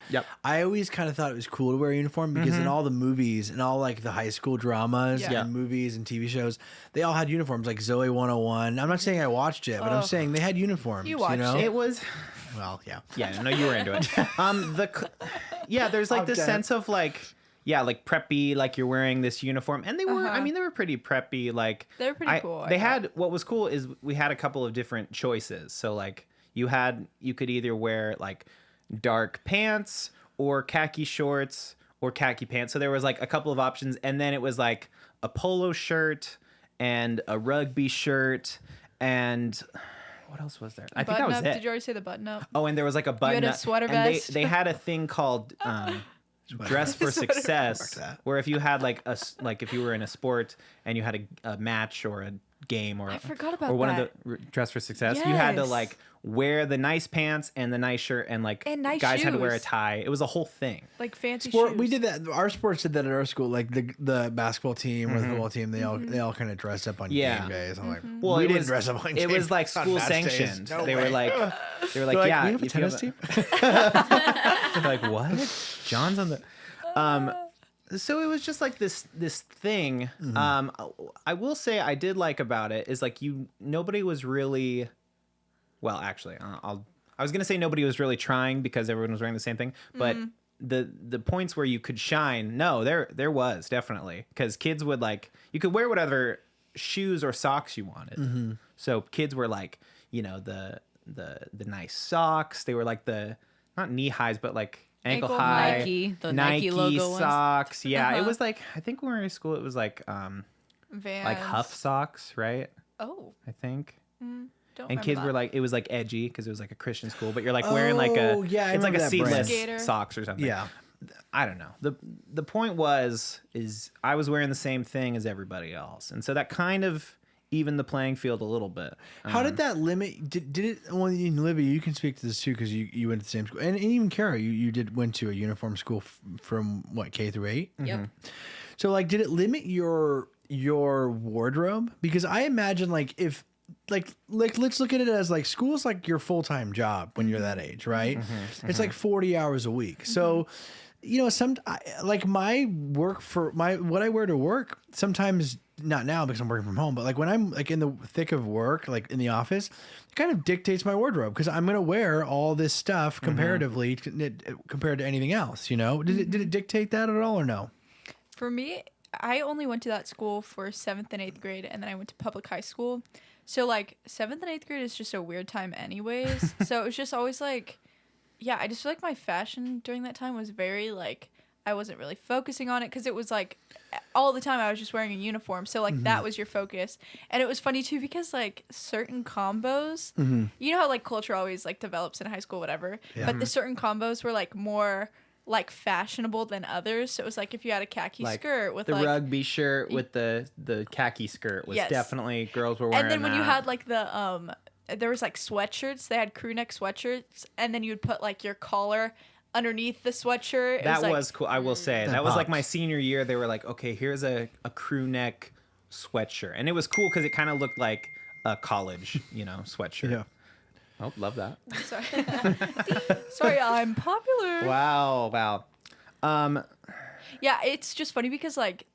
Yep. I always kind of thought it was cool to wear a uniform because in all the movies and all like the high school dramas and movies and TV shows, they all had uniforms like Zoe 101. I'm not saying I watched it, but I'm saying they had uniforms. You watched know? it. It was... Well, yeah. Yeah, no, you were into it. There's like this sense of like preppy, like you're wearing this uniform, and they were. I mean, they were pretty preppy. Like they were pretty cool. They had what was cool is we had a couple of different choices. So like you could either wear like dark pants or khaki shorts or khaki pants. So there was like a couple of options, and then it was like a polo shirt and a rugby shirt and. What else was there? I think that was it. Did you already say the button up? Oh, and there was like a button up. You had a sweater and vest. They had a thing called dress for success, where if you had if you were in a sport and you had a match or a game or I forgot about one that. of the dress for success, you had to Yes. like wear the nice pants and the nice shirt and nice guys had to wear a shoes. tie. It was a whole thing. Like fancy Sport, shoes. we did that. Our sports did that at our school. Like the basketball team or the football team, they all kind of dressed up on game days. I'm like, Well, we didn't dress up on game. It was like on school match days. sanctioned. No they way. were like, They're yeah. we have a if you tennis team. They're like, what? John's on the. So it was just like this thing. I will say I did like about it is like nobody was really. Well, actually, I was gonna say nobody was really trying because everyone was wearing the same thing, but the points where you could shine, no, there was definitely because kids would like you could wear whatever shoes or socks you wanted. So kids were like the nice socks. They were like the not knee highs, but like ankle high Nike logo ones. socks. Yeah, it was like I think when we were in school, it was like Vans. like Huff socks, right? Oh, I think. don't And kids remember were that. like, it was like edgy because it was like a Christian school, but you're like wearing like Oh, yeah, I it's like remember a that seamless brand. socks or something. Yeah. I don't know. The point is I was wearing the same thing as everybody else. And so that kind of evened the playing field a little bit. How did that limit? Did it? Well, Olivia, you can speak to this too because you went to the same school, and even Cara, you went to a uniform school from what K through 8. Yep. So like, did it limit your wardrobe? Because I imagine like if like let's look at it as like school's like your full-time job when you're that age, right? It's like 40 hours a week. So, like my work for what I wear to work sometimes not now because I'm working from home, but like when I'm like in the thick of work, like in the office, it kind of dictates my wardrobe because I'm going to wear all this stuff comparatively compared to anything else, Did it dictate that at all or no? For me, I only went to that school for 7th and 8th grade, and then I went to public high school. So, like, 7th and 8th grade is just a weird time anyways. So, it was just always, like, yeah, I just feel like my fashion during that time was very, like, I wasn't really focusing on it because it was, like, all the time I was just wearing a uniform. So, like, that was your focus. And it was funny, too, because, like, certain combos, you know how, like, culture always, like, develops in high school, whatever. Yeah. But the certain combos were, like, more like fashionable than others. So it was like if you had a khaki like skirt with the like rugby shirt with the khaki skirt was definitely girls were wearing and then when that. you had like the there was like sweatshirts, they had crew neck sweatshirts, and then you would put like your collar underneath the sweatshirt. That was, was cool. I will say that was like my senior year. They were like, okay, here's a crew neck sweatshirt, and it was cool because it kind of looked like a college, sweatshirt. Yeah. Oh, love that. Sorry. Sorry, I'm popular. Wow. Yeah, it's just funny because like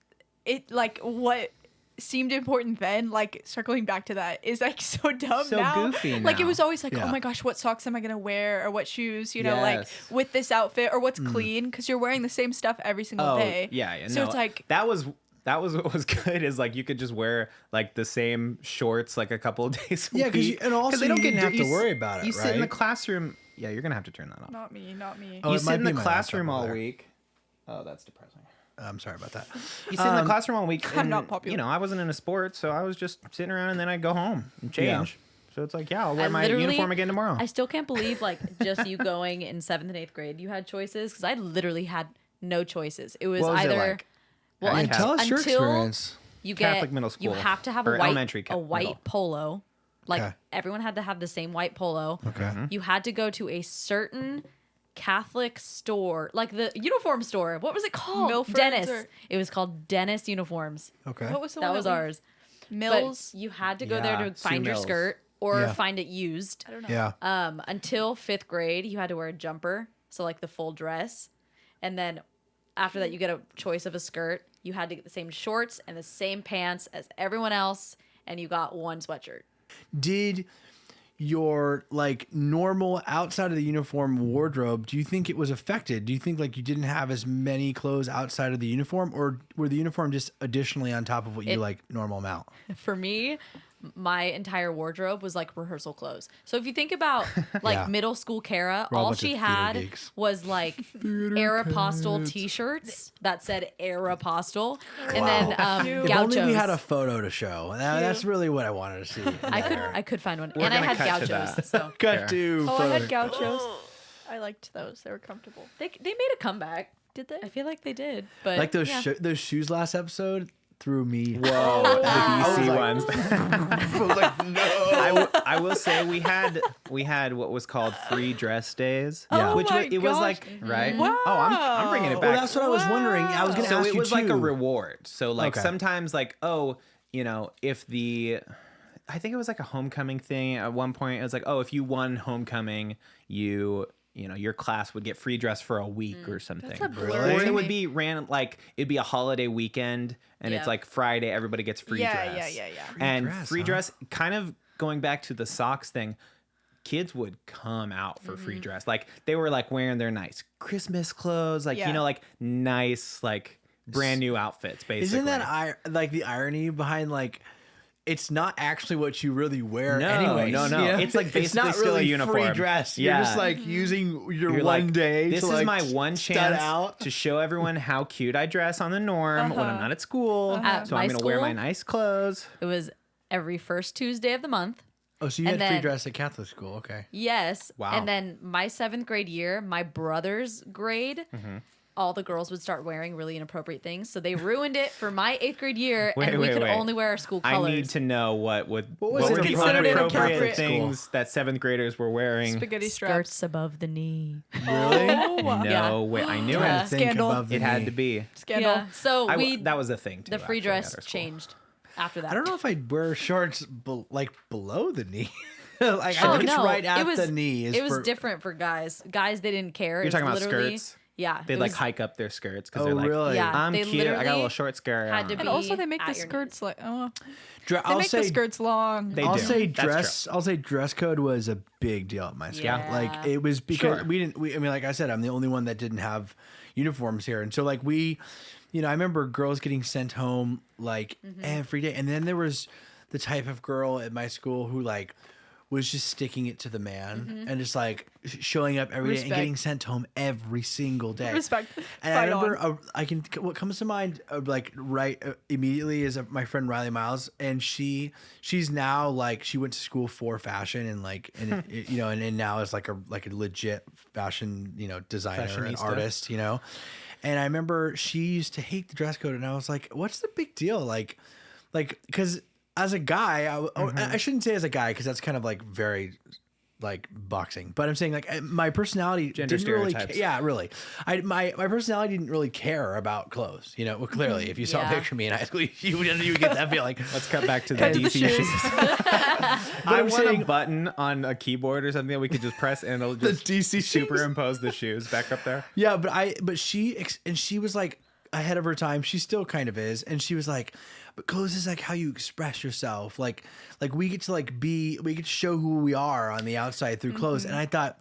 what seemed important then, like circling back to that, is like so dumb So now. goofy Like it now. was always like, Yeah. oh my gosh, what socks am I gonna wear, or what shoes, like Yes. with this outfit, or what's clean, because you're wearing the same stuff every single day. Yeah. So No, it's like that was what was good is like you could just wear like the same shorts like a couple of days a Yeah, week. and also they don't you get didn't have to worry about it, You sit in the right? classroom. Yeah, you're gonna have to turn that off. not me. Oh, You it sit might in be the my classroom laptop all over there. week. Oh, that's depressing. I'm sorry about that. You sit in the classroom all week. I'm and, not popular. I wasn't in a sport, so I was just sitting around, and then I'd go home and change. So it's like, yeah, I'll wear my uniform again tomorrow. I still can't believe like just you going in 7th and 8th grade. You had choices because I literally had no choices. It was What was it either like? well Yeah, Tell us your until experience. you get Catholic middle school, you have to have or a white elementary middle. polo. Like Okay. everyone had to have the same white polo. Okay. You had to go to a certain Catholic store, like the uniform store. What was it called? Milford's Dennis. or- It was called Dennis Uniforms. Okay. What was the That one was we- ours. Mills? But you had to go there Yeah, to find Sue your Mills. skirt or Yeah. find it used. I don't know. Yeah. Until 5th grade, you had to wear a jumper. so like the full dress. And then after that, you get a choice of a skirt. You had to get the same shorts and the same pants as everyone else, and you got one sweatshirt. Did your like normal outside of the uniform wardrobe, do you think it was affected? Do you think like you didn't have as many clothes outside of the uniform, or were the uniform just additionally on top of what you like normal amount? For me, my entire wardrobe was like rehearsal clothes. So if you think about like Yeah. middle school Cara, We're all a all bunch she of theater had geeks. was like Aeropostale t-shirts that said Aeropostale, and then If only we had a gauchos. photo to show. That's really what I wanted to see. I could find one, We're and I gonna had cut to gauchos. that. So Cut to Oh, I photo. had gauchos. I liked those. They were comfortable. they made a comeback. Did they? I feel like they did, but Like those yeah. those shoes last episode threw me. Whoa, the DC ones. Like, no. I will say we had what was called free dress days. Yeah. Which my it was gosh. like right. Wow. Oh, I'm bringing it back. Well, that's what I was wondering. I was going to So ask it you was like a too. reward. So like Okay. sometimes like if I think it was like a homecoming thing at one point. It was like if you won homecoming, your class would get free dress for a week or something. That's a blur Really? Or to it would me. be random, like it'd be a holiday weekend, and it's Yeah. like Friday, everybody gets free dress. Yeah. And dress, free huh? dress, kind of going back to the socks thing, kids would come out for free dress. Like they were like wearing their nice Christmas clothes, like Yeah. like nice, like brand new outfits. Basically, Isn't that like the irony behind like it's not actually what you really wear No, anyways? no. you know? It's like it's basically not still a really uniform. free dress. You're Yeah. just like using your You're one like, day. This to, is like, my one stud chance out. to show everyone how cute I dress on the norm when I'm not at school. At So my I'm gonna wear school- my nice clothes. It was every first Tuesday of the month. Oh, so you and had free then- dress at Catholic school? Okay. Yes. Wow. And then my 7th grade year, my brother's grade, Mm-hmm. all the girls would start wearing really inappropriate things. So they ruined it for my 8th grade year, Wait, and we wait, could wait. only wear our school I colors. need to know what was were it the considered inappropriate inappropriate? things that 7th graders were wearing. Spaghetti straps. Skirts above the knee. Really? No Yeah. way, I knew Trying it. to think Scandal. above the It had knee. to be. Scandal. Yeah. So That was a thing too. the free actually, dress at our school. changed after that. I don't know if I'd wear shorts like below the knee. Like I Oh think it's no, right at it was the knee. Is it was for- different for guys. Guys, they didn't care. You're It talking was about literally- skirts? Yeah, They'd it like was- hike up their skirts because Oh, they're like, really? Yeah, I'm they cute. I got a little literally short skirt had on. to And be also they make at the your skirts like Dre- they make the skirts long. They I'll do. say That's dress. I'll say dress code was a big deal at my school. Yeah. Like it was because Sure. we didn't. I mean, like I said, I'm the only one that didn't have uniforms here, and so like I remember girls getting sent home like every day, and then there was the type of girl at my school who like was just sticking it to the man and just like showing up every day and Respect. getting sent home every single day. Respect. And I Fight on. remember, what comes to mind, immediately is my friend Riley Miles, and she's now like she went to school for fashion and and now is like a legit fashion designer and Fashionista. artist, And I remember she used to hate the dress code, and I was like, "What's the big deal?" Like because as a guy, I shouldn't say as a guy because that's kind of like very like boxing, but I'm saying like my personality Gender didn't really stereotypes. yeah, really. My personality didn't really care about clothes. Well, clearly, if you saw a Yeah. picture of me in high school, you would get that feeling. Let's cut back to the Cut to the DC shoes. shoes. I I'm want saying- a button on a keyboard or something that we could just press and it'll The just DC shoes? superimpose the shoes back up there. Yeah, but she was like ahead of her time. She still kind of is, and she was like, "But clothes is like how you express yourself. Like we get to we get to show who we are on the outside through clothes." And I thought,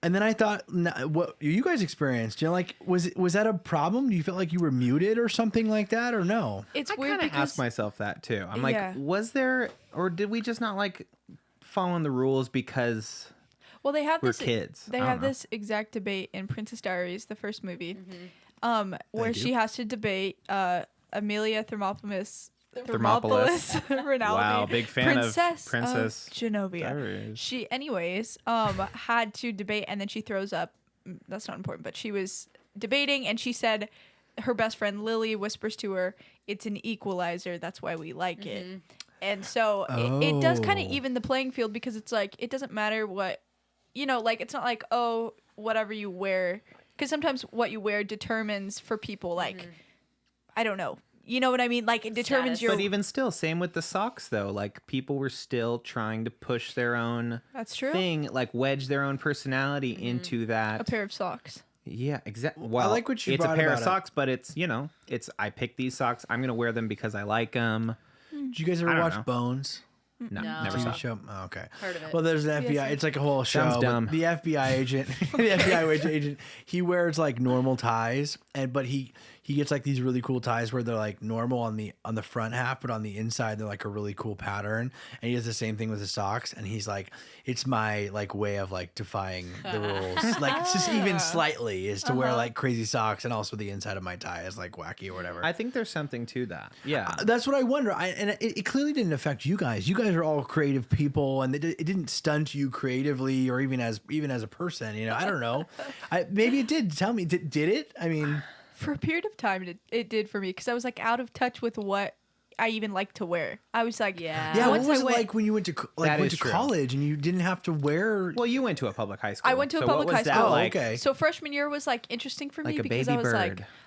what you guys experienced, like was that a problem? Do you feel like you were muted or something like that, or no? It's I weird kind of because asked myself that too. I'm like, Yeah. was there, or did we just not like following the rules because well they have we're this kids? they I don't have know. this exact debate in Princess Diaries, the first movie, where Thank you. she has to debate Amelia Thermopolis Thermopolis. Rinaldi, Wow, big fan of Princess Princess Genovia. Diaries. She, anyways, had to debate, and then she throws up. That's not important, but she was debating, and she said her best friend Lily whispers to her, "It's an equalizer. That's why we like it." And so it does kind of Oh. even the playing field because it's like it doesn't matter what, like it's not like whatever you wear, because sometimes what you wear determines for people like I don't know. You know what I mean? Like it determines Status. your. But even still, same with the socks though. Like people were still trying to push their own That's true. thing, like wedge their own personality into that. A pair of socks. Yeah, exactly. Well, like what you it's a brought pair of about it. socks, but it's I picked these socks. I'm gonna wear them because I like them. Did you guys ever I don't watch know. Bones? No, No. never saw. TV show? Oh, okay. Heard of it. Well, there's an FBI. Yes. It's like a whole show. Sounds but dumb. The FBI agent, the FBI agent, he wears like normal ties, but he gets like these really cool ties where they're like normal on the front half, but on the inside they're like a really cool pattern. And he does the same thing with his socks. And he's like, it's my like way of like defying the rules, like it's just even slightly, is to wear like crazy socks, and also the inside of my tie is like wacky or whatever. I think there's something to that. Yeah. That's what I wonder. It clearly didn't affect you guys. You guys are all creative people, and it didn't stunt you creatively or even as a person. You know, I don't know. Maybe it did. Tell me, did it? I mean, For a period of time, it did for me because I was like out of touch with what I even like to wear. I was like, Yeah. yeah. What Once was I it went, like when you went to That is true. college and you didn't have to wear? Well, you went to a public high school. I went to a so public what was high that school. Oh, like? okay. So freshman year was like interesting for me Like a because baby I was bird.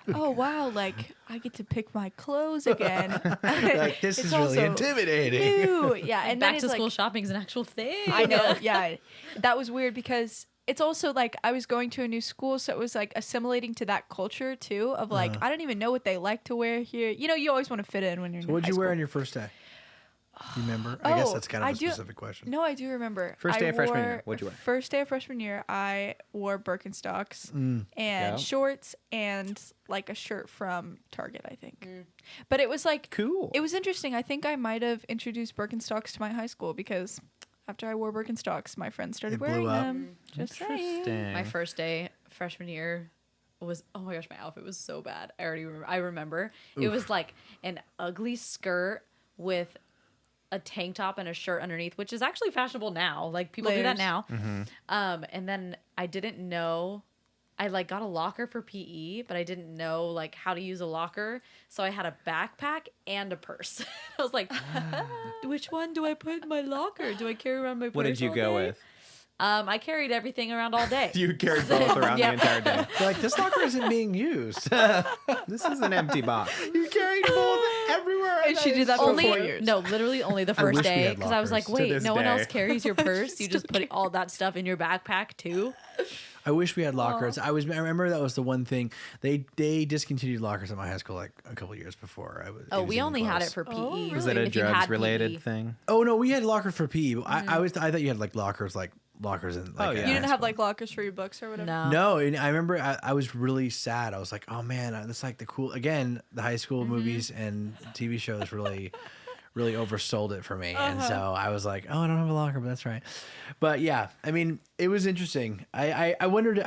like, oh wow, like I get to pick my clothes again. Like this It's is really also intimidating. new. Yeah, and then Back it's to school like, shopping is an actual thing. I know. Yeah, that was weird because it's also like I was going to a new school, so it was like assimilating to that culture too. Of like I don't even know what they like to wear here. You know, you always want to fit in when you're. So in what'd high you wear school. on your first day? Do you remember? I guess Oh, that's kind of I a do- specific question. No, I do remember. First day I of freshman year, wore- what'd you wear? First day of freshman year, I wore Birkenstocks and Yeah. shorts and like a shirt from Target, I think. But it was like Cool. It was interesting. I think I might have introduced Birkenstocks to my high school because after I wore Birkenstocks, my friends started It blew wearing up. them. Just saying. Interesting. My first day freshman year was, oh my gosh, my outfit was so bad. I remember. It was like an ugly skirt with a tank top and a shirt underneath, which is actually fashionable now. Like people do that Layers. now. And then I didn't know, I like got a locker for PE, but I didn't know like how to use a locker. So I had a backpack and a purse. I was like, which one do I put in my locker? Do I carry around my purse? What did you all go day? with? I carried everything around all day. You carried both around Yep. the entire day. You're like, this locker isn't being used. This is an empty box. You carried both everywhere. And she did that for Only 4 years. No, literally only the I first wish we day had because I was like, lockers. To wait, this no one day. else carries your purse. You just put all that stuff in your backpack too. I wish we had lockers. I remember that was the one thing they discontinued lockers at my high school like a couple years before. Oh, we only had it close. for PE. Oh, Was it a if you had drugs related PE. thing? Oh no, we had lockers for PE. But I thought you had like lockers in like. Oh, yeah. at You didn't high have school. like lockers for your books or whatever. No. No, and I remember I was really sad. I was like, oh man, that's like the high school movies and TV shows really oversold it for me. And so I was like, oh, I don't have a locker, but that's right. But yeah, I mean, it was interesting. I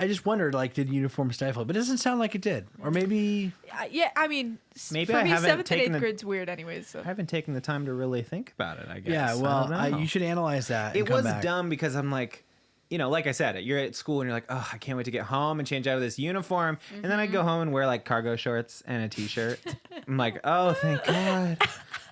just wondered, like, did uniform stifle it? But it doesn't sound like it did. Or maybe Yeah, I mean, Maybe for I me, haven't 7th and taken 8th a- grade's weird anyways. So. I haven't taken the time to really think about it, I guess. yeah, well, I don't know. you should analyze that. and It come was back. dumb because I'm like, like I said, you're at school and you're like, oh, I can't wait to get home and change out of this uniform. And then I go home and wear like cargo shorts and a t-shirt. I'm like, oh, thank God.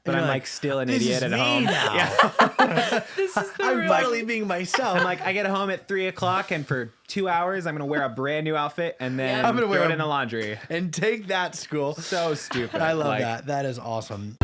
But You're I'm like, like still an this idiot is at me home. now. Yeah. This is the I'm real. finally being myself. I'm like, I get home at 3:00 and for 2 hours, I'm going to wear a brand new outfit and then I'm gonna throw wear it a- in the laundry. and take that, school. So stupid. I love Like, that. That is awesome.